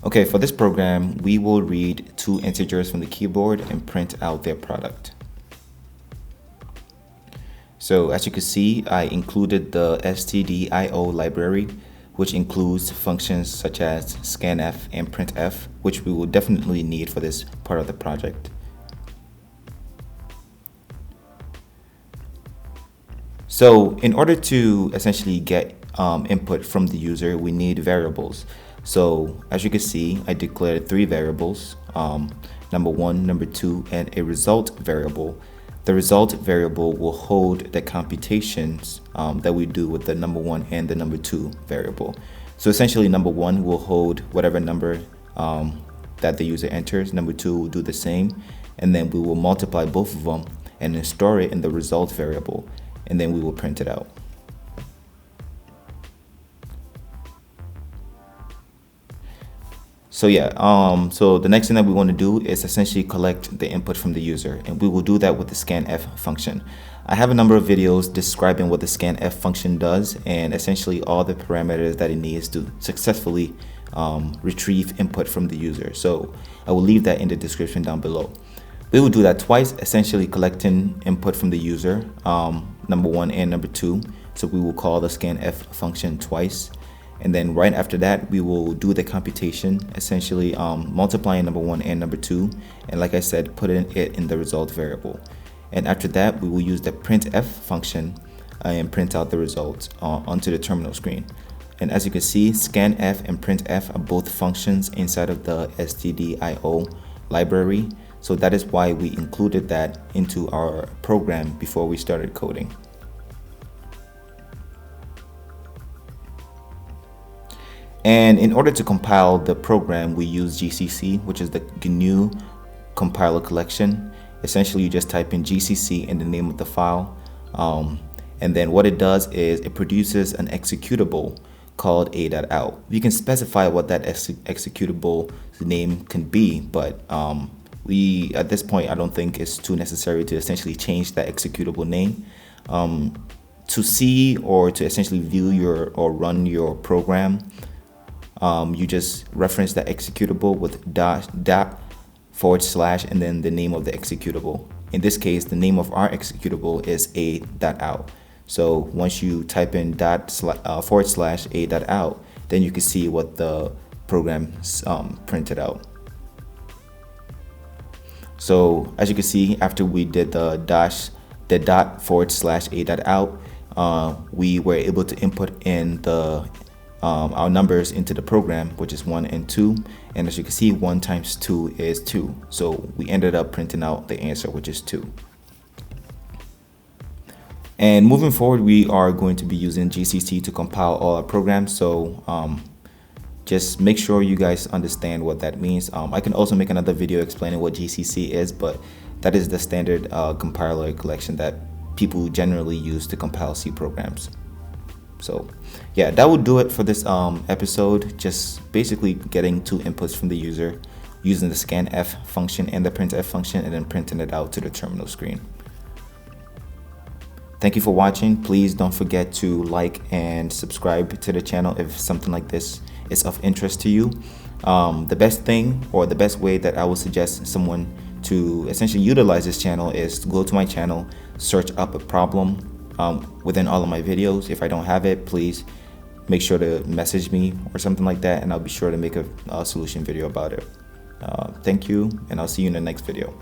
Okay, for this program, we will read two integers from the keyboard and print out their product. So as you can see, I included the stdio library, which includes functions such as scanf and printf, which we will definitely need for this part of the project. So in order to essentially get input from the user, we need variables. So as you can see, I declared three variables, number one, number two, and a result variable. The result variable will hold the computations that we do with the number one and the number two variable. So essentially number one will hold whatever number that the user enters, number two will do the same, and then we will multiply both of them and then store it in the result variable, and then we will print it out. So yeah, so the next thing that we want to do is essentially collect the input from the user, and we will do that with the scanf function. I have a number of videos describing what the scanf function does and essentially all the parameters that it needs to successfully retrieve input from the user. So I will leave that in the description down below. We will do that twice, essentially collecting input from the user, number one and number two. So we will call the scanf function twice. And then right after that, we will do the computation, essentially multiplying number one and number two. And like I said, putting it in the result variable. And after that, we will use the printf function and print out the results onto the terminal screen. And as you can see, scanf and printf are both functions inside of the stdio library. So that is why we included that into our program before we started coding. And in order to compile the program, we use GCC, which is the GNU compiler collection. Essentially, you just type in GCC in the name of the file. And then what it does is it produces an executable called a.out. You can specify what that executable name can be, but at this point, I don't think it's too necessary to essentially change that executable name. To see or to essentially view or run your program, you just reference that executable with dot / and then the name of the executable. In this case, the name of our executable is a.out. So once you type in / a.out, then you can see what the program printed out. So as you can see, after we did the dot / a.out, we were able to input in our numbers into the program, which is 1 and 2, and as you can see, 1 times 2 is 2, so we ended up printing out the answer, which is 2. And moving forward, we are going to be using GCC to compile all our programs, so just make sure you guys understand what that means. I can also make another video explaining what GCC is, but that is the standard compiler collection that people generally use to compile C programs. So yeah, that would do it for this episode. Just basically getting two inputs from the user using the scanf function and the printf function, and then printing it out to the terminal screen. Thank you for watching. Please don't forget to like and subscribe to the channel if something like this is of interest to you. The best thing, or the best way that I would suggest someone to essentially utilize this channel is to go to my channel, search up a problem within all of my videos. If I don't have it, please make sure to message me or something like that, and I'll be sure to make a solution video about it. Thank you, and I'll see you in the next video.